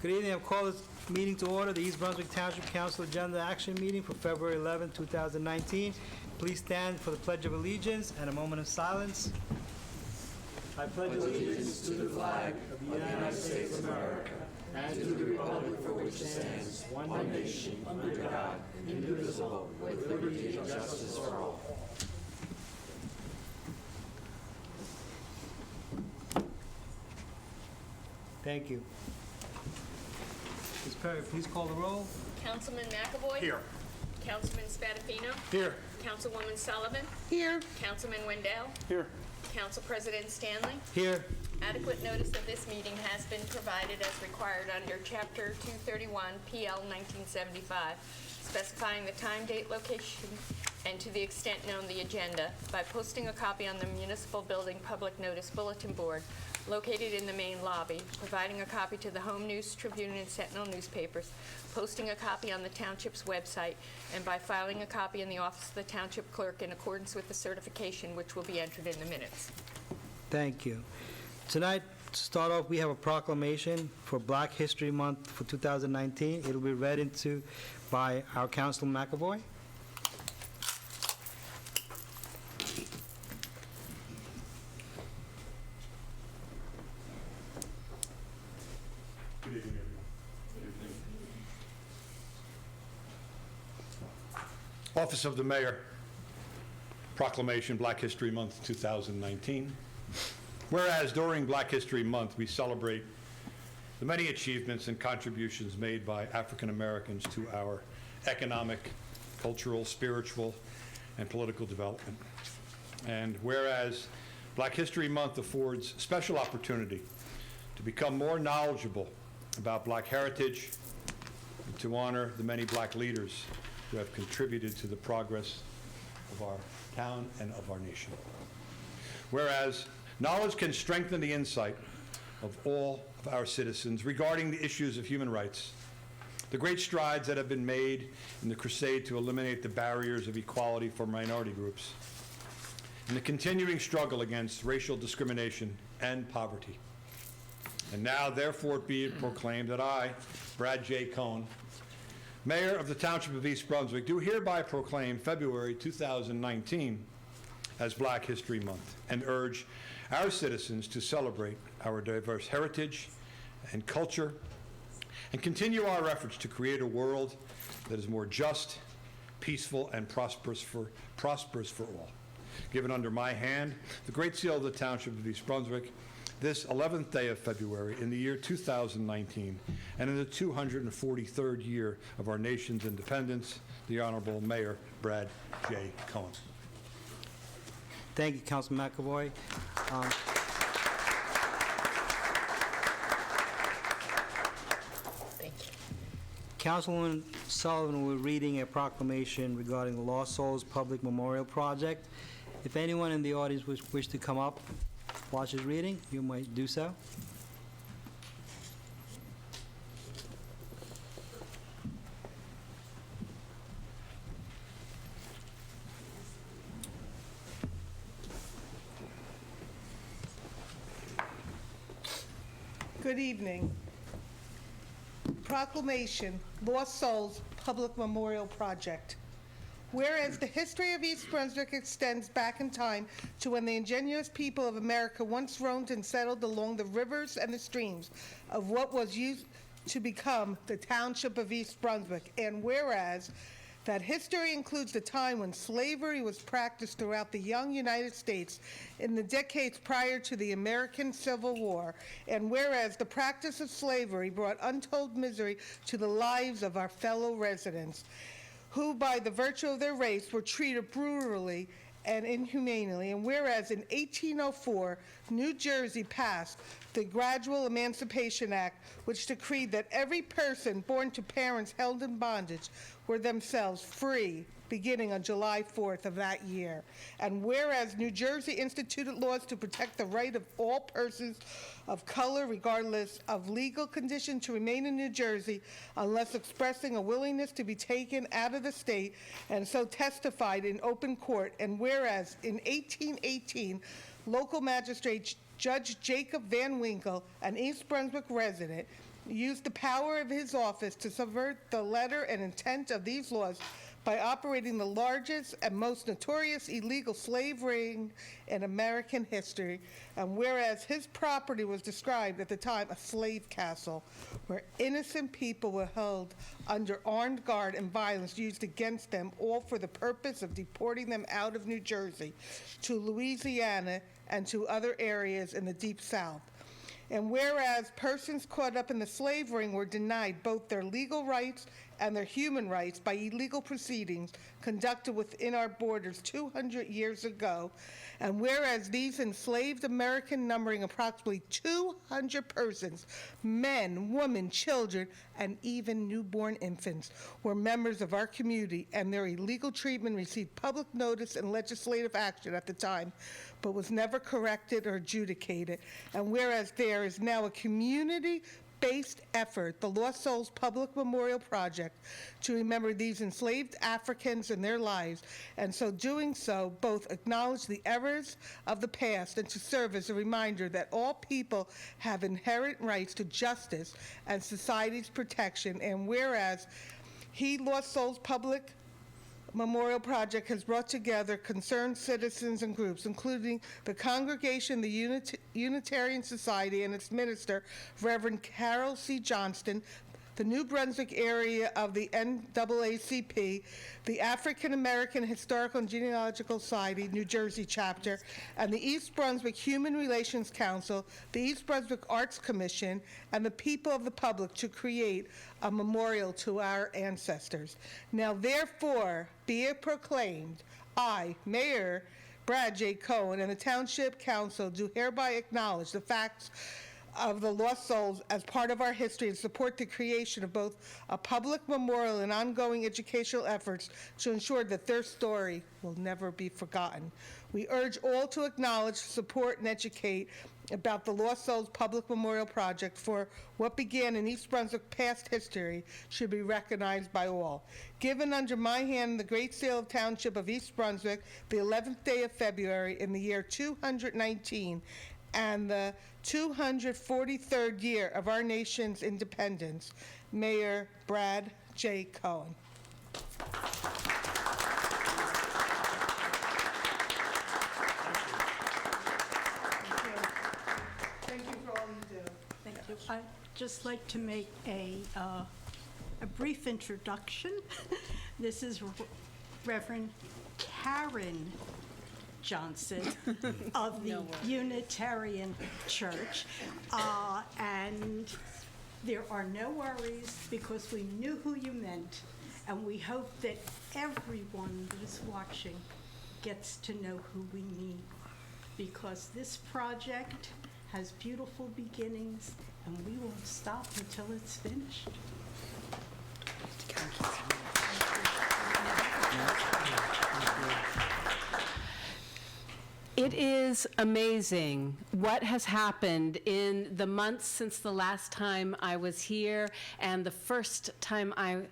Good evening. I'll call this meeting to order, the East Brunswick Township Council Agenda Action Meeting for February 11, 2019. Please stand for the Pledge of Allegiance and a moment of silence. I pledge allegiance to the flag of the United States of America and to the republic for which it stands, one nation, under God, indivisible, with liberty and justice for all. Thank you. Ms. Perry, please call the roll. Councilman McAvoy? Here. Councilman Spadafino? Here. Councilwoman Sullivan? Here. Councilman Wendell? Here. Council President Stanley? Here. Adequate notice of this meeting has been provided as required under Chapter 231 PL 1975, specifying the time, date, location, and to the extent known the agenda by posting a copy on the Municipal Building Public Notice Bulletin Board located in the main lobby, providing a copy to the Home News, Tribune, and Sentinel newspapers, posting a copy on the Township's website, and by filing a copy in the office of the Township Clerk in accordance with the certification which will be entered in the minutes. Thank you. Tonight, to start off, we have a proclamation for Black History Month for 2019. It will be read into by our Councilman McAvoy. Good evening, everyone. Office of the Mayor, Proclamation Black History Month 2019. Whereas during Black History Month, we celebrate the many achievements and contributions made by African Americans to our economic, cultural, spiritual, and political development. And whereas Black History Month affords special opportunity to become more knowledgeable about Black heritage and to honor the many Black leaders who have contributed to the progress of our town and of our nation. Whereas knowledge can strengthen the insight of all of our citizens regarding the issues of human rights, the great strides that have been made in the crusade to eliminate the barriers of equality for minority groups, and the continuing struggle against racial discrimination and poverty. And now, therefore, be it proclaimed that I, Brad J. Cohn, Mayor of the Township of East Brunswick, do hereby proclaim February 2019 as Black History Month and urge our citizens to celebrate our diverse heritage and culture and continue our efforts to create a world that is more just, peaceful, and prosperous for all. Given under my hand the Great Seal of the Township of East Brunswick, this 11th day of February in the year 2019, and in the 243rd year of our nation's independence, the Honorable Mayor Brad J. Cohn. Thank you, Councilman McAvoy. Thank you. Councilwoman Sullivan will be reading a proclamation regarding the Lost Souls Public Memorial Project. If anyone in the audience wish to come up, watch his reading, you might do so. Good evening. Proclamation, Lost Souls Public Memorial Project. Whereas the history of East Brunswick extends back in time to when the ingenious people of America once roamed and settled along the rivers and the streams of what was used to become the Township of East Brunswick, and whereas that history includes the time when slavery was practiced throughout the young United States in the decades prior to the American Civil War, and whereas the practice of slavery brought untold misery to the lives of our fellow residents, who by the virtue of their race were treated brutally and inhumanely, and whereas in 1804, New Jersey passed the Gradual Emancipation Act, which decreed that every person born to parents held in bondage were themselves free, beginning on July 4th of that year. And whereas New Jersey instituted laws to protect the right of all persons of color, regardless of legal condition, to remain in New Jersey unless expressing a willingness to be taken out of the state, and so testified in open court. And whereas in 1818, local magistrate Judge Jacob Van Winkle, an East Brunswick resident, used the power of his office to subvert the letter and intent of these laws by operating the largest and most notorious illegal slave ring in American history. And whereas his property was described at the time a slave castle, where innocent people were held under armed guard and violence used against them, all for the purpose of deporting them out of New Jersey to Louisiana and to other areas in the Deep South. And whereas persons caught up in the slave ring were denied both their legal rights and their human rights by illegal proceedings conducted within our borders 200 years ago, and whereas these enslaved American, numbering approximately 200 persons, men, women, children, and even newborn infants, were members of our community, and their illegal treatment received public notice and legislative action at the time, but was never corrected or adjudicated. And whereas there is now a community-based effort, the Lost Souls Public Memorial Project, to remember these enslaved Africans and their lives, and so doing so, both acknowledge the errors of the past and to serve as a reminder that all people have inherent rights to justice and society's protection. And whereas Lost Souls Public Memorial Project has brought together concerned citizens and groups, including the Congregation, the Unitarian Society, and its minister, Reverend Carol C. Johnston, the New Brunswick area of the NAACP, the African American Historical and Genealogical Society, New Jersey chapter, and the East Brunswick Human Relations Council, the East Brunswick Arts Commission, and the people of the public to create a memorial to our ancestors. Now, therefore, be it proclaimed, I, Mayor Brad J. Cohen, and the Township Council do hereby acknowledge the facts of the lost souls as part of our history and support the creation of both a public memorial and ongoing educational efforts to ensure that their story will never be forgotten. We urge all to acknowledge, support, and educate about the Lost Souls Public Memorial Project, for what began in East Brunswick past history should be recognized by all. Given under my hand the Great Seal of Township of East Brunswick, the 11th day of February in the year 219, and the 243rd year of our nation's independence. Mayor Brad J. Cohen. Thank you for all you do. Thank you. I'd just like to make a brief introduction. This is Reverend Karen Johnson of the Unitarian Church. And there are no worries because we knew who you meant, and we hope that everyone that is watching gets to know who we mean, because this project has beautiful beginnings, and we won't stop until it's finished. It is amazing what has happened in the months since the last time I was here and the first time I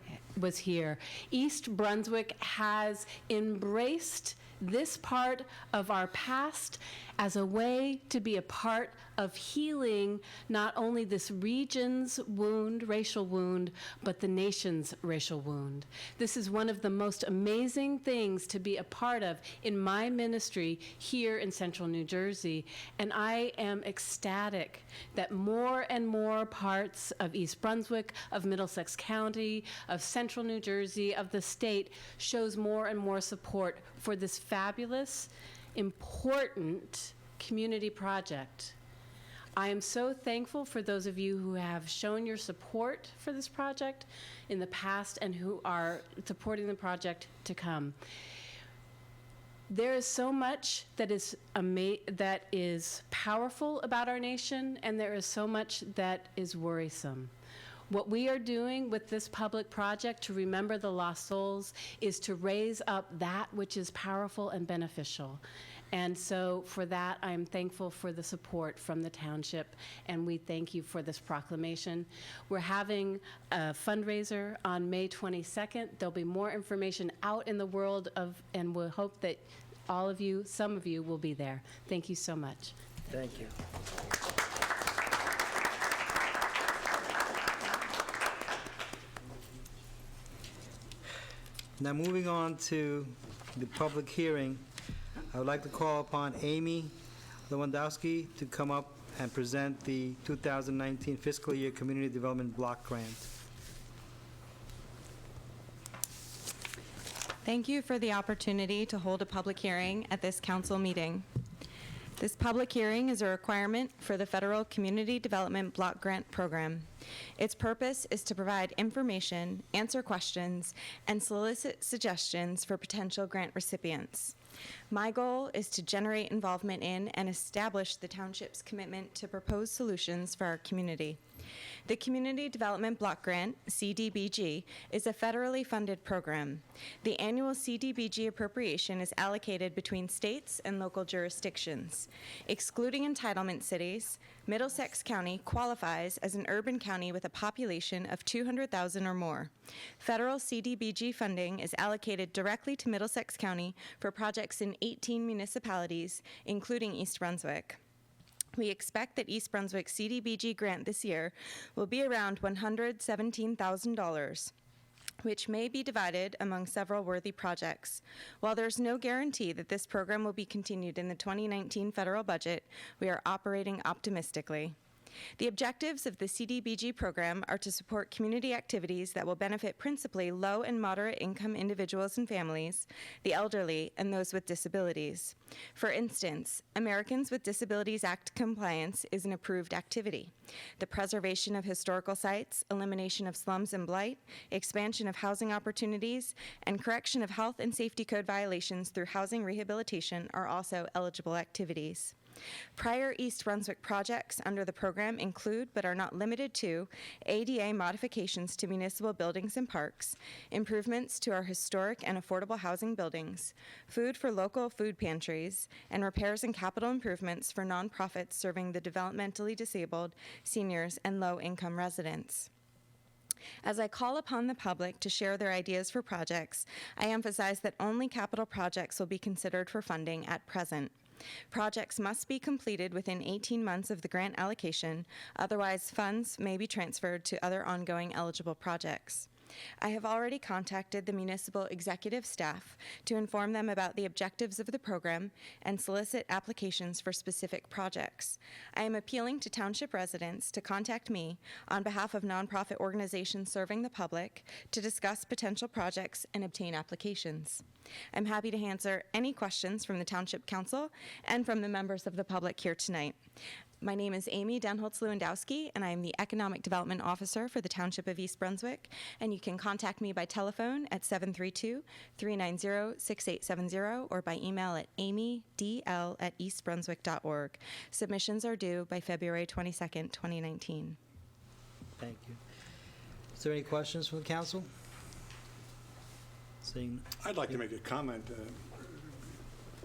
was here. East Brunswick has embraced this part of our past as a way to be a part of healing not only this region's wound, racial wound, but the nation's racial wound. This is one of the most amazing things to be a part of in my ministry here in Central New Jersey, and I am ecstatic that more and more parts of East Brunswick, of Middlesex County, of Central New Jersey, of the state shows more and more support for this fabulous, important community project. I am so thankful for those of you who have shown your support for this project in the past and who are supporting the project to come. There is so much that is powerful about our nation, and there is so much that is worrisome. What we are doing with this public project to remember the lost souls is to raise up that which is powerful and beneficial. And so for that, I'm thankful for the support from the township, and we thank you for this proclamation. We're having a fundraiser on May 22nd. There'll be more information out in the world and we'll hope that all of you, some of you, will be there. Thank you so much. Thank you. Now, moving on to the public hearing, I would like to call upon Amy Lewandowski to come up and present the 2019 fiscal year Community Development Block Grant. Thank you for the opportunity to hold a public hearing at this council meeting. This public hearing is a requirement for the Federal Community Development Block Grant Program. Its purpose is to provide information, answer questions, and solicit suggestions for potential grant recipients. My goal is to generate involvement in and establish the township's commitment to propose solutions for our community. The Community Development Block Grant, CDBG, is a federally funded program. The annual CDBG appropriation is allocated between states and local jurisdictions. Excluding entitlement cities, Middlesex County qualifies as an urban county with a population of 200,000 or more. Federal CDBG funding is allocated directly to Middlesex County for projects in 18 municipalities, including East Brunswick. We expect that East Brunswick's CDBG grant this year will be around $117,000, which may be divided among several worthy projects. While there's no guarantee that this program will be continued in the 2019 federal budget, we are operating optimistically. The objectives of the CDBG program are to support community activities that will benefit principally low and moderate income individuals and families, the elderly, and those with disabilities. For instance, Americans with Disabilities Act compliance is an approved activity. The preservation of historical sites, elimination of slums and blight, expansion of housing opportunities, and correction of health and safety code violations through housing rehabilitation are also eligible activities. Prior East Brunswick projects under the program include, but are not limited to, ADA modifications to municipal buildings and parks, improvements to our historic and affordable housing buildings, food for local food pantries, and repairs and capital improvements for nonprofits serving the developmentally disabled, seniors, and low-income residents. As I call upon the public to share their ideas for projects, I emphasize that only capital projects will be considered for funding at present. Projects must be completed within 18 months of the grant allocation, otherwise funds may be transferred to other ongoing eligible projects. I have already contacted the municipal executive staff to inform them about the objectives of the program and solicit applications for specific projects. I am appealing to township residents to contact me on behalf of nonprofit organizations serving the public to discuss potential projects and obtain applications. I'm happy to answer any questions from the Township Council and from the members of the public here tonight. My name is Amy Denholtz-Lewandowski, and I am the Economic Development Officer for the Township of East Brunswick, and you can contact me by telephone at 732-390-6870 or by email at amydl@eastbrunswick.org. Submissions are due by February 22nd, 2019. Thank you. Is there any questions from the council? Seeing, I'd like to make a comment,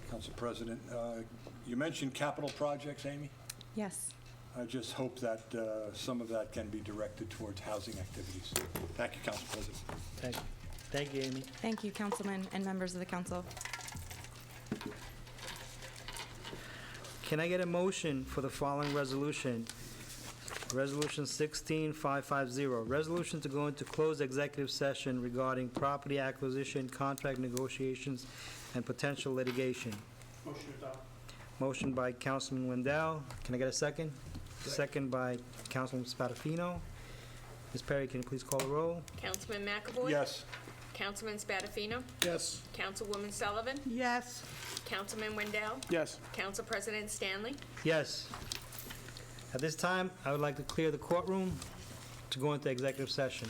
Council President. You mentioned capital projects, Amy? Yes. I just hope that some of that can be directed towards housing activities. Thank you, Council President. thank you. Thank you, Amy. Thank you, Councilman and members of the council. Can I get a motion for the following resolution? Resolution 16550, resolution to go into closed executive session regarding property acquisition, contract negotiations, and potential litigation. Motion adopted. Motion by Councilman Wendell. Can I get a second? Second by Councilman Spadafino. Ms. Perry, can you please call the roll? Councilman McAvoy? Yes. Councilman Spadafino? Yes. Councilwoman Sullivan? Yes. Councilman Wendell? Yes. Council President Stanley? Yes. At this time, I would like to clear the courtroom to go into executive session.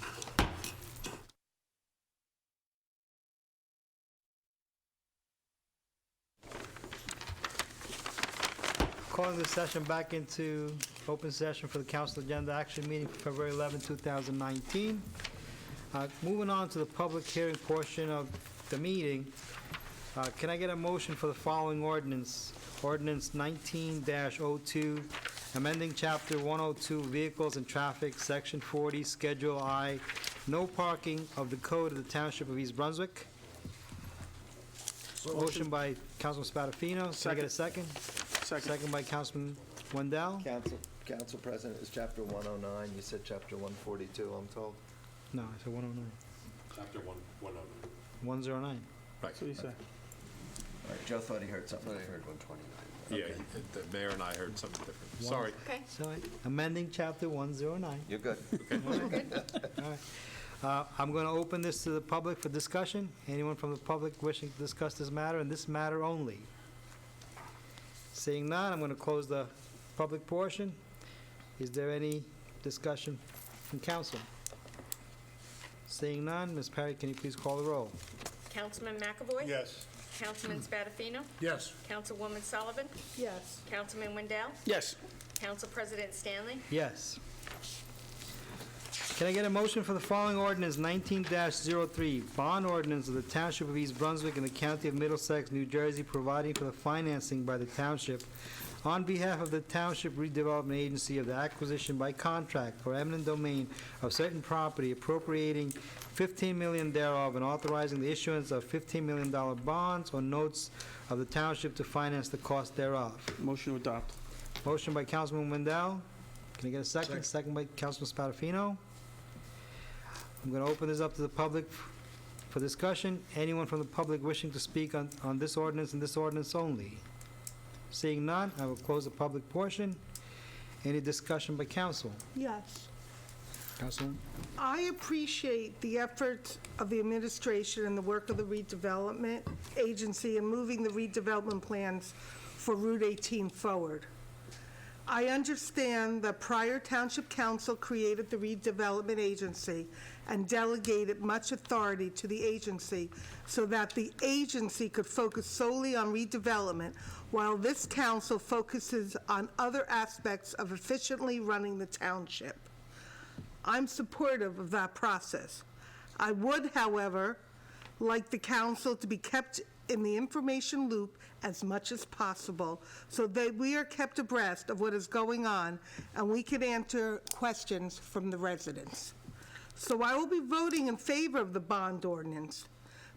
Calling the session back into open session for the council agenda action meeting for February 11, 2019. Moving on to the public hearing portion of the meeting, can I get a motion for the following ordinance? Ordinance 19-02, amending Chapter 102, Vehicles and Traffic, Section 40, Schedule I, no parking of the Code of the Township of East Brunswick. Motion by Councilman Spadafino. Can I get a second? Second by Councilman Wendell. Council President, is Chapter 109, you said Chapter 142, I'm told. No, I said 109. Chapter 109. 109. Right. So you say. All right, Joe thought he heard something. I heard 129. Yeah, the mayor and I heard something different. Sorry. Okay. So amending chapter 109. You're good. All right. I'm going to open this to the public for discussion. Anyone from the public wishing to discuss this matter and this matter only? Seeing none, I'm going to close the public portion. Is there any discussion from council? Seeing none, Ms. Perry, can you please call the roll? Councilman McAvoy? Yes. Councilman Spadafino? Yes. Councilwoman Sullivan? Yes. Councilman Wendell? Yes. Council President Stanley? Yes. Can I get a motion for the following ordinance, 19-03, bond ordinance of the Township of East Brunswick and the County of Middlesex, New Jersey, providing for the financing by the township on behalf of the Township Redevelopment Agency of the acquisition by contract for eminent domain of certain property, appropriating $15 million thereof, and authorizing the issuance of $15 million bonds or notes of the township to finance the cost thereof. Motion to adopt. Motion by Councilman Wendell. Can I get a second? Second by Councilman Spadafino. I'm going to open this up to the public for discussion. Anyone from the public wishing to speak on this ordinance and this ordinance only? Seeing none, I will close the public portion. Any discussion by council? Yes. Councilman? I appreciate the efforts of the administration and the work of the redevelopment agency in moving the redevelopment plans for Route 18 forward. I understand that prior Township Council created the redevelopment agency and delegated much authority to the agency so that the agency could focus solely on redevelopment, while this council focuses on other aspects of efficiently running the township. I'm supportive of that process. I would, however, like the council to be kept in the information loop as much as possible so that we are kept abreast of what is going on and we can answer questions from the residents. So I will be voting in favor of the bond ordinance,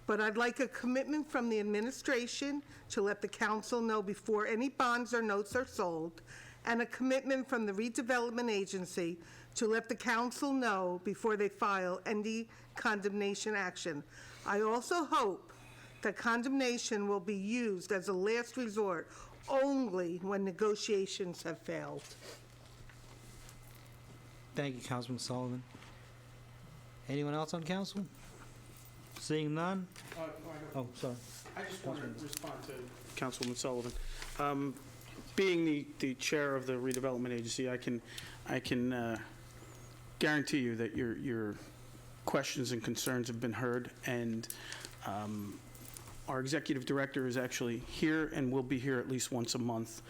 but I'd like a commitment from the administration to let the council know before any bonds or notes are sold, and a commitment from the redevelopment agency to let the council know before they file any condemnation action. I also hope that condemnation will be used as a last resort only when negotiations have failed. Thank you, Councilman Sullivan. Anyone else on council? Seeing none? Oh, sorry. I just want to respond to Councilwoman Sullivan. Being the chair of the redevelopment agency, I can guarantee you that your questions and concerns have been heard, and our executive director is actually here and will be here at least once a month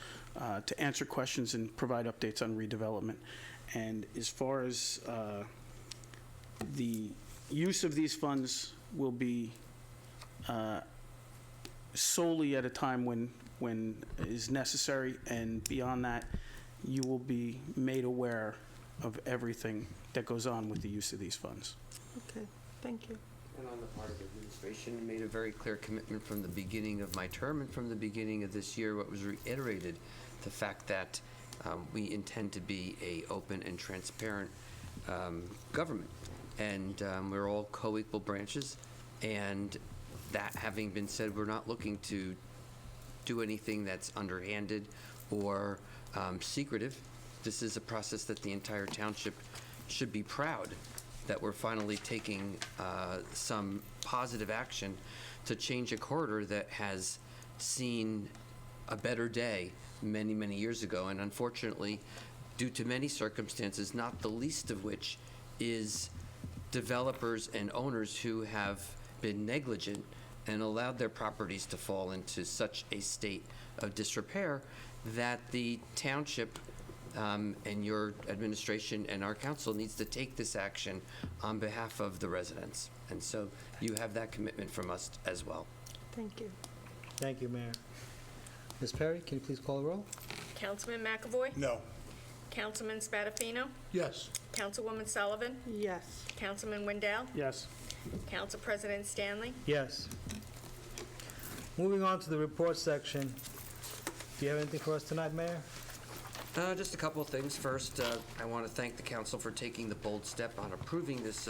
to answer questions and provide updates on redevelopment. And as far as the use of these funds will be solely at a time when is necessary, and beyond that, you will be made aware of everything that goes on with the use of these funds. Okay, thank you. And on the part of the administration, made a very clear commitment from the beginning of my term and from the beginning of this year, what was reiterated, the fact that we intend to be a open and transparent government. And we're all co-equal branches. And that having been said, we're not looking to do anything that's underhanded or secretive. This is a process that the entire township should be proud that we're finally taking some positive action to change a corridor that has seen a better day many, many years ago. And unfortunately, due to many circumstances, not the least of which is developers and owners who have been negligent and allowed their properties to fall into such a state of disrepair that the township and your administration and our council needs to take this action on behalf of the residents. And so you have that commitment from us as well. Thank you. Thank you, Mayor. Ms. Perry, can you please call the roll? Councilman McAvoy? No. Councilman Spadafino? Yes. Councilwoman Sullivan? Yes. Councilman Wendell? Yes. Council President Stanley? Yes. Moving on to the report section. Do you have anything for us tonight, Mayor? Just a couple of things. First, I want to thank the council for taking the bold step on approving this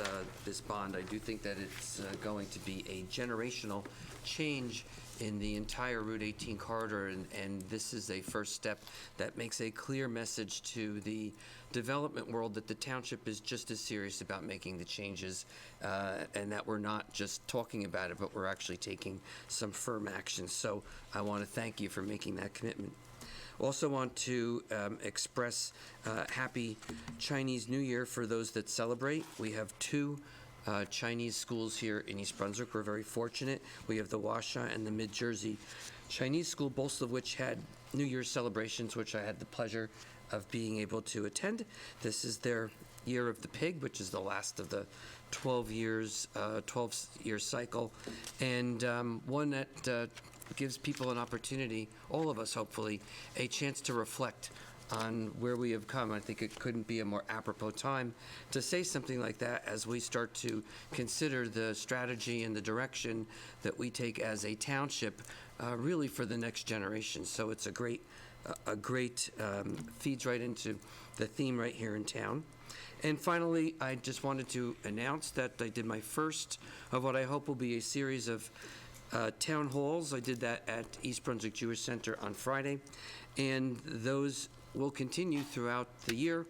bond. I do think that it's going to be a generational change in the entire Route 18 corridor, and this is a first step that makes a clear message to the development world that the township is just as serious about making the changes, and that we're not just talking about it, but we're actually taking some firm action. So I want to thank you for making that commitment. Also want to express happy Chinese New Year for those that celebrate. We have two Chinese schools here in East Brunswick. We're very fortunate. We have the Washoe and the Mid-Jersey Chinese School, both of which had New Year's celebrations, which I had the pleasure of being able to attend. This is their Year of the Pig, which is the last of the 12-year cycle, and one that gives people an opportunity, all of us hopefully, a chance to reflect on where we have come. I think it couldn't be a more apropos time to say something like that as we start to consider the strategy and the direction that we take as a township, really for the next generation. So it's a great feeds right into the theme right here in town. And finally, I just wanted to announce that I did my first of what I hope will be a series of town halls. I did that at East Brunswick Jewish Center on Friday, and those will continue throughout the year.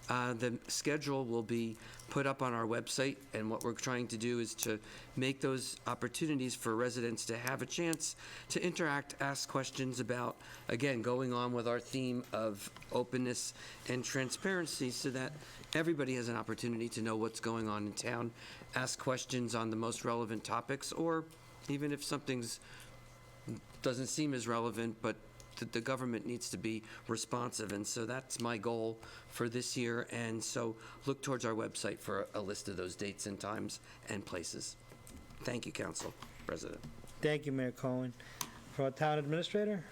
The schedule will be put up on our website, and what we're trying to do is to make those opportunities for residents to have a chance to interact, ask questions about, again, going on with our theme of openness and transparency, so that everybody has an opportunity to know what's going on in town, ask questions on the most relevant topics, or even if something's doesn't seem as relevant, but the government needs to be responsive. And so that's my goal for this year. And so look towards our website for a list of those dates and times and places. Thank you, Council President. Thank you, Mayor Cohen. For our town administrator?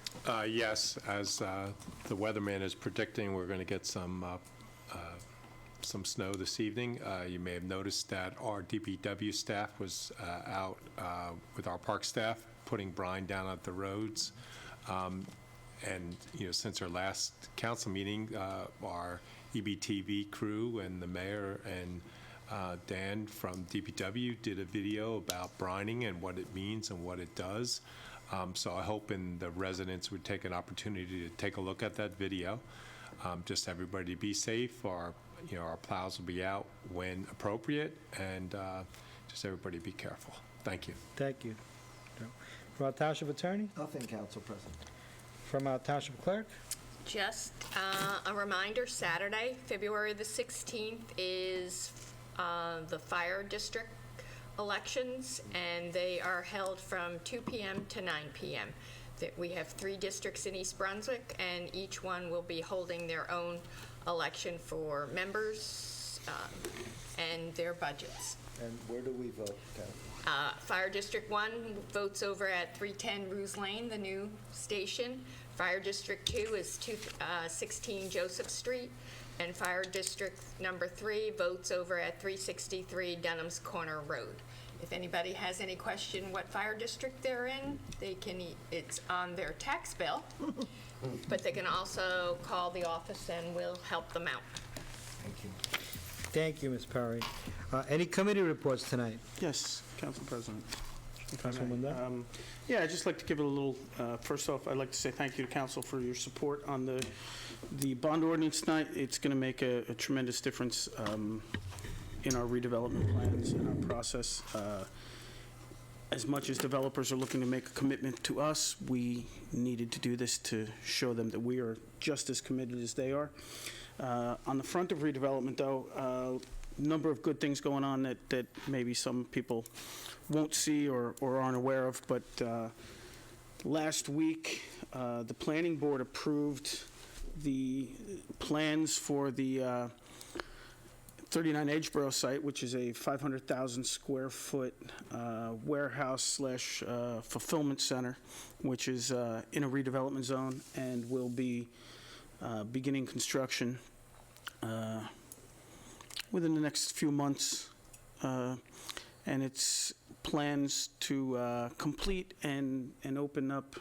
Yes, as the weatherman is predicting, we're going to get some snow this evening. You may have noticed that our DPW staff was out with our park staff putting brine down at the roads. And, since our last council meeting, our EBTV crew and the mayor and Dan from DPW did a video about brining and what it means and what it does. So I hope the residents would take an opportunity to take a look at that video. Just everybody be safe. Our plows will be out when appropriate, and just everybody be careful. Thank you. Thank you. For our township attorney? Nothing, Council President. From our township clerk? Just a reminder, Saturday, February the 16th is the fire district elections, and they are held from 2 p.m. to 9 p.m. We have 3 districts in East Brunswick, and each one will be holding their own election for members and their budgets. And where do we vote, Council? Fire District 1 votes over at 310 Ruse Lane, the new station. Fire District 2 is 216 Joseph Street. And Fire District number 3 votes over at 363 Dunham's Corner Road. If anybody has any question what fire district they're in, it's on their tax bill, but they can also call the office and we'll help them out. Thank you. Thank you, Ms. Perry. Any committee reports tonight? Yes, Council President. If I may. Councilman Dunn? Yeah, I'd just like to give it a little, first off, I'd like to say thank you to council for your support on the bond ordinance tonight. It's going to make a tremendous difference in our redevelopment plans and our process. As much as developers are looking to make a commitment to us, we needed to do this to show them that we are just as committed as they are. On the front of redevelopment, though, a number of good things going on that maybe some people won't see or aren't aware of, but last week, the planning board approved the plans for the 39 Edgeboro site, which is a 500,000 square foot warehouse / fulfillment center, which is in a redevelopment zone and will be beginning construction within the next few months. And it's plans to complete and open up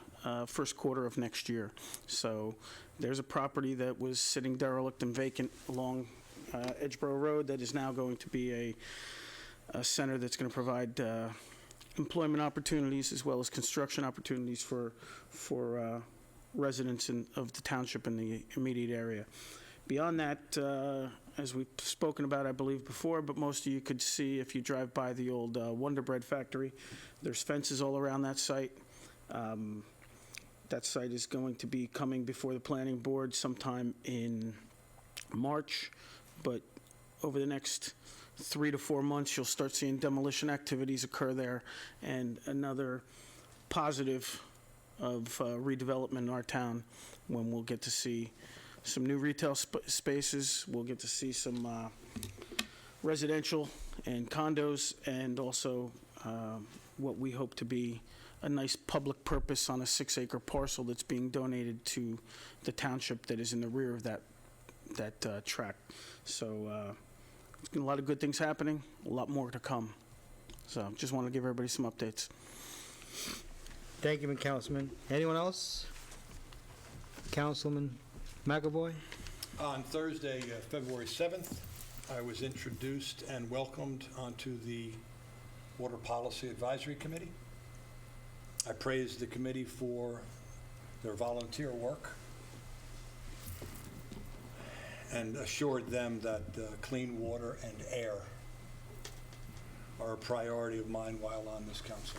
first quarter of next year. So there's a property that was sitting derelict and vacant along Edgeboro Road that is now going to be a center that's going to provide employment opportunities as well as construction opportunities for residents of the township in the immediate area. Beyond that, as we've spoken about, I believe, before, but most of you could see if you drive by the old Wonder Bread factory, there's fences all around that site. That site is going to be coming before the planning board sometime in March, but over the next 3 to 4 months, you'll start seeing demolition activities occur there, and another positive of redevelopment in our town when we'll get to see some new retail spaces, we'll get to see some residential and condos, and also what we hope to be a nice public purpose on a 6-acre parcel that's being donated to the township that is in the rear of that tract. So a lot of good things happening, a lot more to come. So just want to give everybody some updates. Thank you, Councilman. Anyone else? Councilman McAvoy? On Thursday, February 7th, I was introduced and welcomed onto the Water Policy Advisory Committee. I praised the committee for their volunteer work and assured them that clean water and air are a priority of mine while on this council.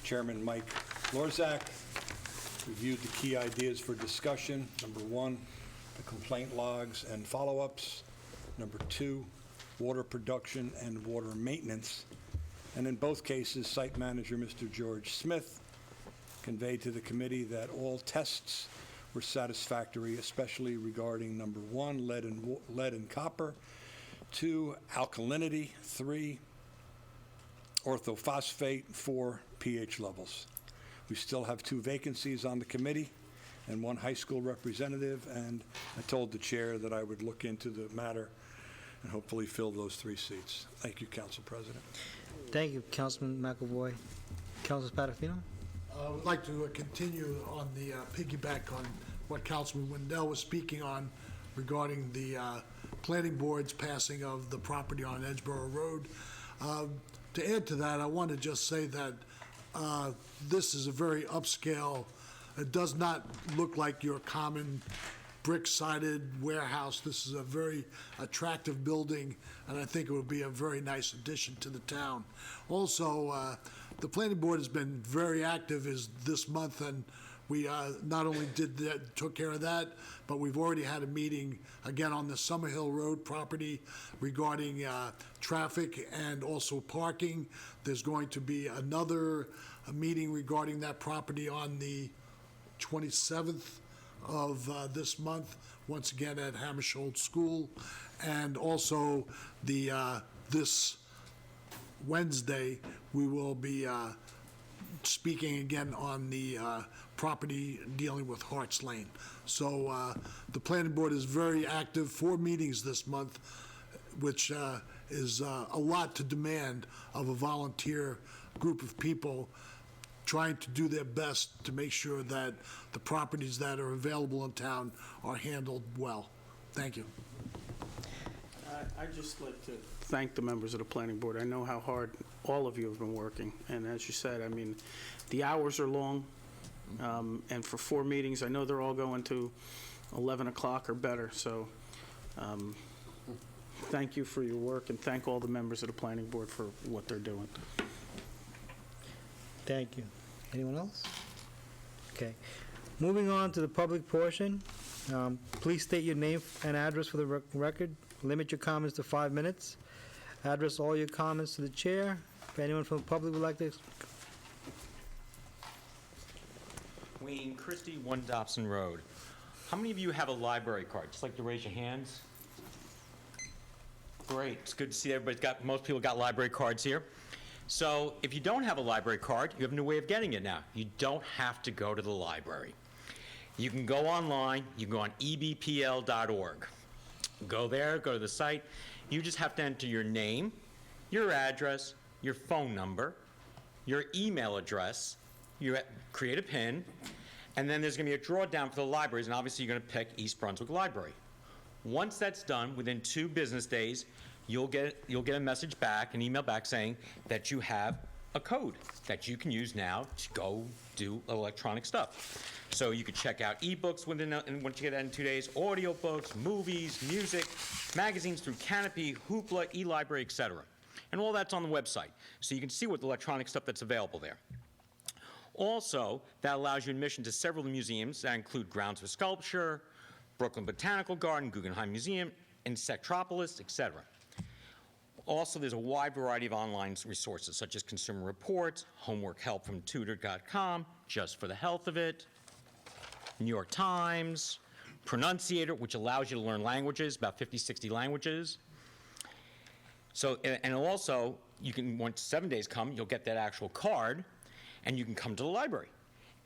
Chairman Mike Lorzak reviewed the key ideas for discussion. Number 1, the complaint logs and follow-ups. Number 2, water production and water maintenance. And in both cases, Site Manager Mr. George Smith conveyed to the committee that all tests were satisfactory, especially regarding number 1, lead and copper, 2, alkalinity, 3, orthophosphate, 4, pH levels. We still have 2 vacancies on the committee and 1 high school representative, and I told the chair that I would look into the matter and hopefully fill those 3 seats. Thank you, Council President. Thank you, Councilman McAvoy. Councilman Spadafino? I would like to continue on the piggyback on what Councilman Wendell was speaking on regarding the planning board's passing of the property on Edgeboro Road. To add to that, I want to just say that this is a very upscale. It does not look like your common brick-sided warehouse. This is a very attractive building, and I think it would be a very nice addition to the town. Also, the planning board has been very active this month, and we not only took care of that, but we've already had a meeting again on the Summerhill Road property regarding traffic and also parking. There's going to be another meeting regarding that property on the 27th of this month, once again at Hammersholt School, and also this Wednesday we will be speaking again on the property dealing with Harts Lane. So the planning board is very active. 4 meetings this month, which is a lot to demand of a volunteer group of people trying to do their best to make sure that the properties that are available in town are handled well. Thank you. I'd just like to thank the members of the planning board. I know how hard all of you have been working, and as you said, I mean, the hours are long, and for 4 meetings, I know they're all going to 11 o'clock or better, so thank you for your work, and thank all the members of the planning board for what they're doing. Thank you. Anyone else? Okay. Moving on to the public portion. Please state your name and address for the record. Limit your comments to 5 minutes. Address all your comments to the chair. If anyone from the public would like to... Wayne Christie, 1 Dobson Road. How many of you have a library card? Just like to raise your hands. Great. It's good to see most people got library cards here. So if you don't have a library card, you have a new way of getting it now. You don't have to go to the library. You can go online. You can go on ebpl.org. Go there, go to the site. You just have to enter your name, your address, your phone number, your email address, you create a PIN, and then there's going to be a drawdown for the libraries, and obviously you're going to pick East Brunswick Library. Once that's done, within 2 business days, you'll get a message back, an email back saying that you have a code that you can use now to go do electronic stuff. So you could check out ebooks and once you get that in 2 days, audiobooks, movies, music, magazines through Canopy, Hoopla, eLibrary, etc. And all that's on the website. So you can see what the electronic stuff that's available there. Also, that allows you admission to several museums that include Grounds for Sculpture, Brooklyn Botanical Garden, Guggenheim Museum, Insectropolis, etc. Also, there's a wide variety of online resources, such as consumer reports, homework help from tutor.com, Just for the Health of It, New York Times, Pronunciator, which allows you to learn languages, about 50, 60 languages. So, and also, you can, once 7 days come, you'll get that actual card, and you can come to the library.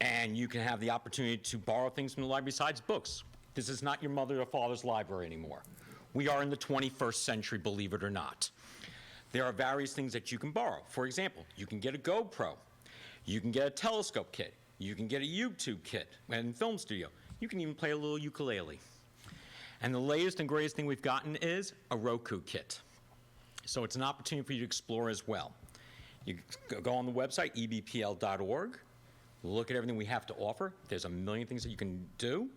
And you can have the opportunity to borrow things from the library besides books. This is not your mother or father's library anymore. We are in the 21st century, believe it or not. There are various things that you can borrow. For example, you can get a GoPro. You can get a telescope kit. You can get a YouTube kit and film studio. You can even play a little ukulele. And the latest and greatest thing we've gotten is a Roku kit. So it's an opportunity for you to explore as well. You go on the website, ebpl.org, look at everything we have to offer. There's a million things that you can do.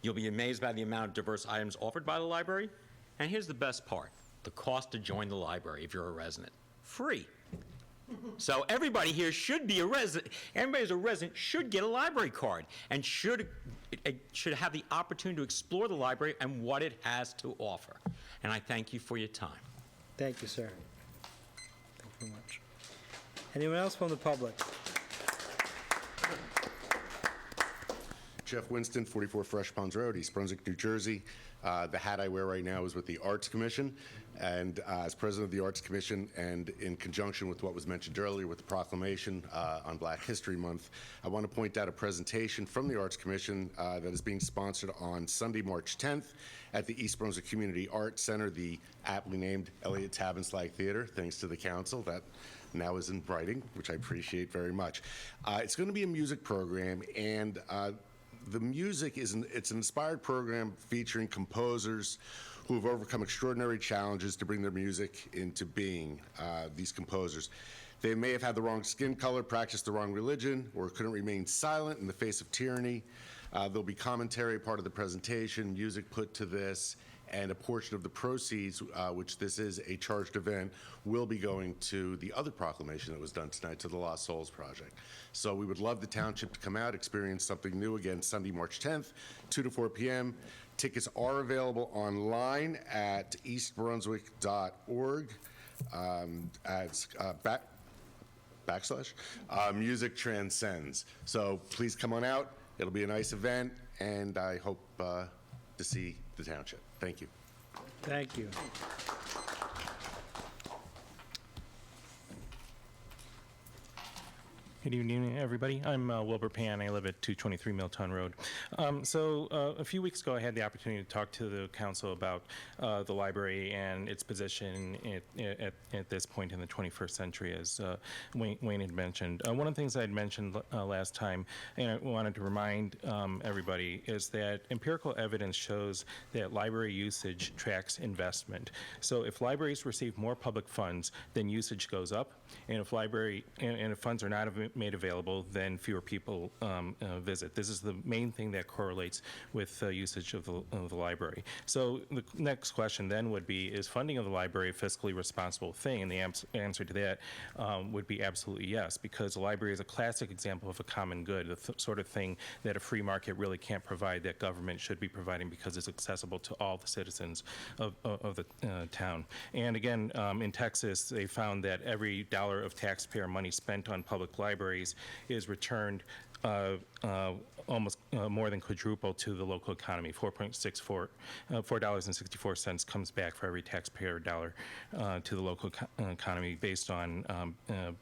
You'll be amazed by the amount of diverse items offered by the library. And here's the best part, the cost to join the library if you're a resident. Free. So everybody here should be a resident. Everybody who's a resident should get a library card and should have the opportunity to explore the library and what it has to offer. And I thank you for your time. Thank you, sir. Thank you very much. Anyone else from the public? Jeff Winston, 44 Fresh Ponds Road, East Brunswick, New Jersey. The hat I wear right now is with the Arts Commission, and as president of the Arts Commission, and in conjunction with what was mentioned earlier with the proclamation on Black History Month, I want to point out a presentation from the Arts Commission that is being sponsored on Sunday, March 10th at the East Brunswick Community Arts Center, the aptly named Elliott Tabenslag Theater, thanks to the council. That now is in writing, which I appreciate very much. It's going to be a music program, and the music it's an inspired program featuring composers who have overcome extraordinary challenges to bring their music into being. These composers, they may have had the wrong skin color, practiced the wrong religion, or couldn't remain silent in the face of tyranny. There'll be commentary, part of the presentation, music put to this, and a portion of the proceeds, which this is a charged event, will be going to the other proclamation that was done tonight, to the Lost Souls Project. So we would love the township to come out, experience something new again Sunday, March 10th, 2 to 4 p.m. Tickets are available online at eastbrunswick.org Music Transcends. So please come on out. It'll be a nice event, and I hope to see the township. Thank you. Thank you. Good evening, everybody. I'm Wilbur Pan. I live at 223 Milltown Road. A few weeks ago, I had the opportunity to talk to the council about the library and its position at this point in the 21st century, as Wayne had mentioned. One of the things I had mentioned last time, and I wanted to remind everybody, is that empirical evidence shows that library usage tracks investment. So if libraries receive more public funds, then usage goes up, and if funds are not made available, then fewer people visit. This is the main thing that correlates with usage of the library. So the next question then would be, is funding of the library a fiscally responsible thing? And the answer to that would be absolutely yes, because the library is a classic example of a common good, the sort of thing that a free market really can't provide, that government should be providing because it's accessible to all the citizens of the town. And again, in Texas, they found that every dollar of taxpayer money spent on public libraries is returned almost more than quadruple to the local economy. $4.64 comes back for every taxpayer dollar to the local economy based on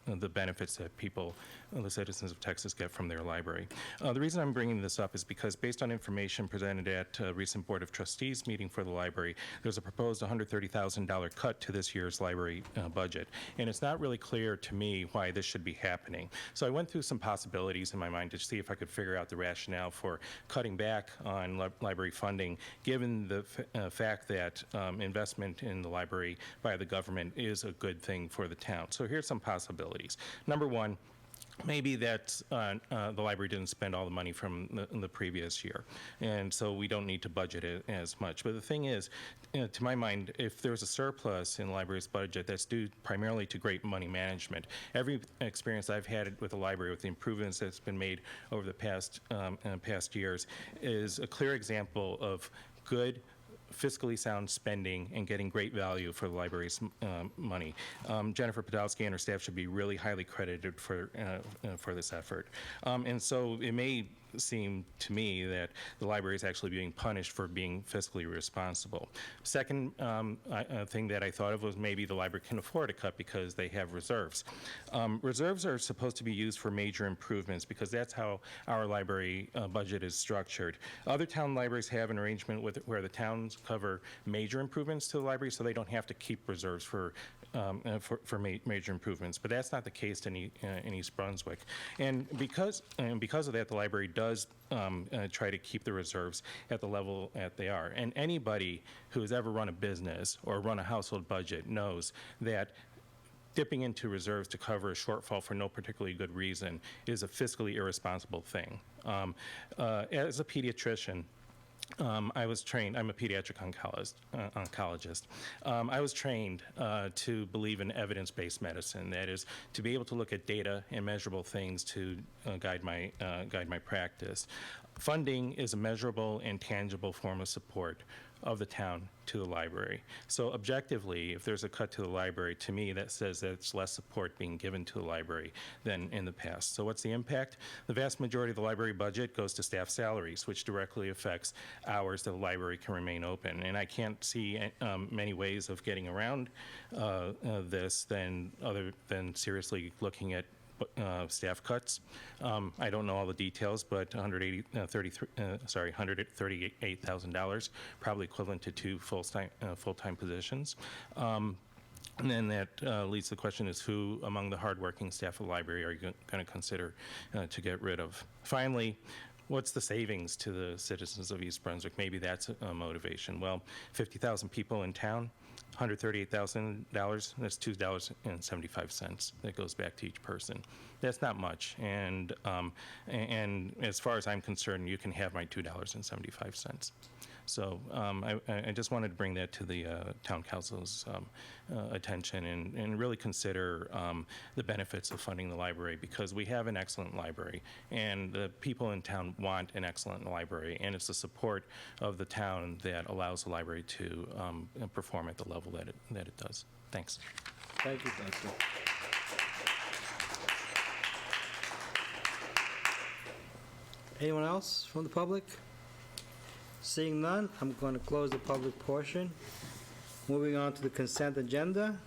the benefits that people the citizens of Texas get from their library. The reason I'm bringing this up is because based on information presented at a recent Board of Trustees meeting for the library, there's a proposed $130,000 cut to this year's library budget. And it's not really clear to me why this should be happening. So I went through some possibilities in my mind to see if I could figure out the rationale for cutting back on library funding, given the fact that investment in the library by the government is a good thing for the town. So here's some possibilities. Number one, maybe that the library didn't spend all the money from the previous year, and so we don't need to budget it as much. But the thing is, to my mind, if there's a surplus in the library's budget that's due primarily to great money management, every experience I've had with the library, with the improvements that's been made over the past years, is a clear example of good fiscally sound spending and getting great value for the library's money. Jennifer Podolsky and her staff should be really highly credited for this effort. And so it may seem to me that the library is actually being punished for being fiscally responsible. Second thing that I thought of was maybe the library can afford a cut because they have reserves. Reserves are supposed to be used for major improvements because that's how our library budget is structured. Other town libraries have an arrangement where the towns cover major improvements to the library, so they don't have to keep reserves for major improvements. But that's not the case in East Brunswick. And because of that, the library does try to keep the reserves at the level that they are. And anybody who has ever run a business or run a household budget knows that dipping into reserves to cover a shortfall for no particularly good reason is a fiscally irresponsible thing. As a pediatrician, I was trained, I'm a pediatric oncologist. I was trained to believe in evidence-based medicine, that is, to be able to look at data and measurable things to guide my practice. Funding is a measurable and tangible form of support of the town to the library. So objectively, if there's a cut to the library, to me that says that it's less support being given to the library than in the past. So what's the impact? The vast majority of the library budget goes to staff salaries, which directly affects hours that the library can remain open. And I can't see many ways of getting around this other than seriously looking at staff cuts. I don't know all the details, but $138,000, probably equivalent to 2 full-time positions. And then that leads to the question is who among the hardworking staff of the library are you going to consider to get rid of? Finally, what's the savings to the citizens of East Brunswick? Maybe that's a motivation. Well, 50,000 people in town, $138,000, that's $2.75 that goes back to each person. That's not much, and as far as I'm concerned, you can have my $2.75. So I just wanted to bring that to the town council's attention and really consider the benefits of funding the library, because we have an excellent library and the people in town want an excellent library, and it's the support of the town that allows the library to perform at the level that it does. Thanks. Thank you. Thank you. Anyone else from the public? Seeing none, I'm going to close the public portion. Moving on to the consent agenda.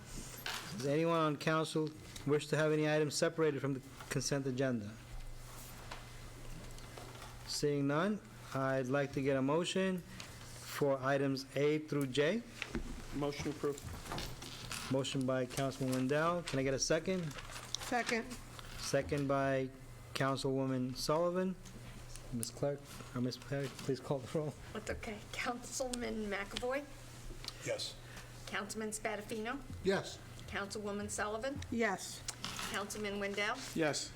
Does anyone on council wish to have any items separated from the consent agenda? Seeing none, I'd like to get a motion for items A through J. Motion approved. Motion by Councilman Wendell. Can I get a second? Second. Second by Councilwoman Sullivan. Ms. Clerk, or Ms. Perry, please call the roll. That's okay. Councilman McAvoy, Yes. Councilman Spadafino, Yes. Councilwoman Sullivan, Yes. Councilman Wendell, Yes.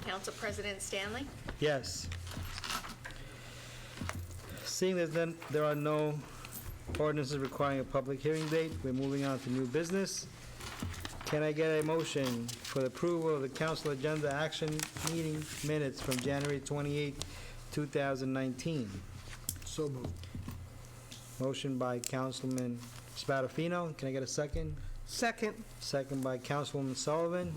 Council President Stanley. Yes. Seeing that then there are no ordinances requiring a public hearing date, we're moving on to new business. Can I get a motion for the approval of the council agenda action meeting minutes from January 28, 2019? So moved. Motion by Councilman Spadafino. Can I get a second? Second. Second by Councilwoman Sullivan.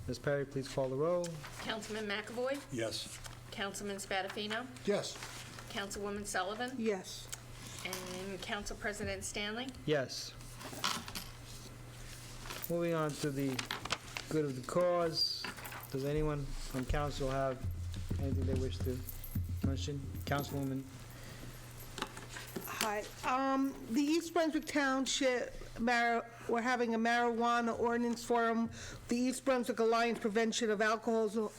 Ms. Perry, please call the roll. Councilman McAvoy, Yes. Councilman Spadafino, Yes. Councilwoman Sullivan, Yes. and Council President Stanley. Yes. Moving on to the good of the cause. Does anyone from council have anything they wish to mention? Councilwoman? Hi, the East Brunswick Township, we're having a marijuana ordinance forum. The East Brunswick Alliance Prevention of Alcoholism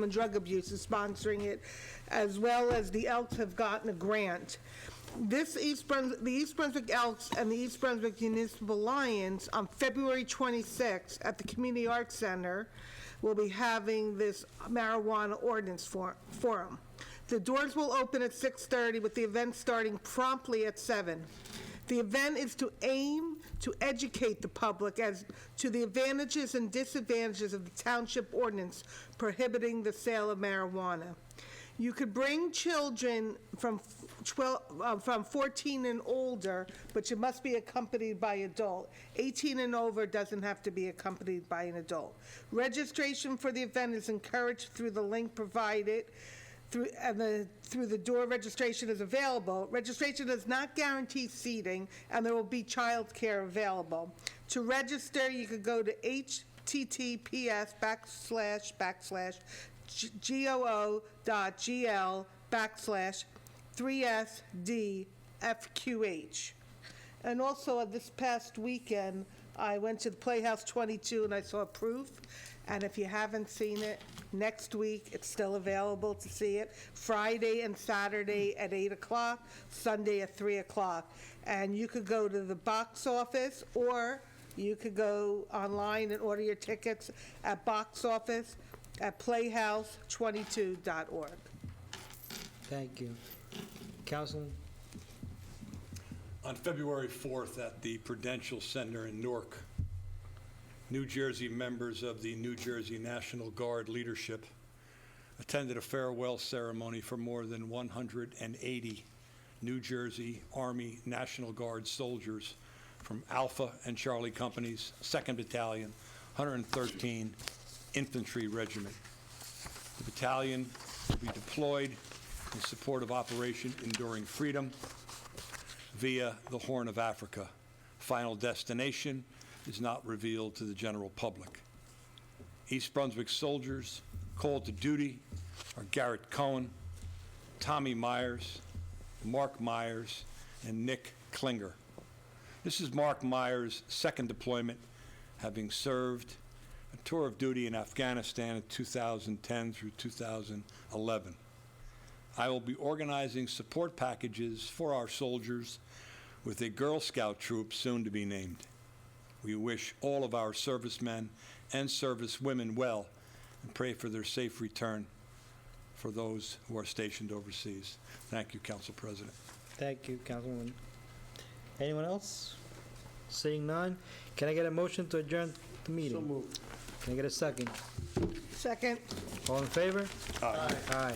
and Drug Abuse is sponsoring it, as well as the Elks have gotten a grant. The East Brunswick Elks and the East Brunswick Municipal Alliance on February 26th at the Community Arts Center will be having this marijuana ordinance forum. The doors will open at 6:30 with the event starting promptly at 7. The event is to aim to educate the public as to the advantages and disadvantages of the township ordinance prohibiting the sale of marijuana. You could bring children from 14 and older, but you must be accompanied by adult. 18 and over doesn't have to be accompanied by an adult. Registration for the event is encouraged through the link provided. Through the door registration is available. Registration does not guarantee seating, and there will be childcare available. To register, you could go to https://goo.gl/3sdfqh. And also, this past weekend, I went to the Playhouse 22 and I saw Proof. And if you haven't seen it, next week, it's still available to see it. Friday and Saturday at 8 o'clock, Sunday at 3 o'clock. And you could go to the box office, or you could go online and order your tickets at box office at playhouse22.org. Thank you. Councilman? On February 4th at the Prudential Center in Newark, New Jersey members of the New Jersey National Guard leadership attended a farewell ceremony for more than 180 New Jersey Army National Guard soldiers from Alpha and Charlie Companies, 2nd Battalion, 113 Infantry Regiment. The battalion will be deployed in support of Operation Enduring Freedom via the Horn of Africa. Final destination is not revealed to the general public. East Brunswick soldiers called to duty are Garrett Cohen, Tommy Myers, Mark Myers, and Nick Klinger. This is Mark Myers' second deployment, having served a tour of duty in Afghanistan in 2010 through 2011. I will be organizing support packages for our soldiers with a Girl Scout troop soon to be named. We wish all of our servicemen and servicewomen well and pray for their safe return for those who are stationed overseas. Thank you, Council President. Thank you, Councilwoman. Anyone else? Seeing none, can I get a motion to adjourn the meeting? So moved. Can I get a second? Second. All in favor? Aye. Aye.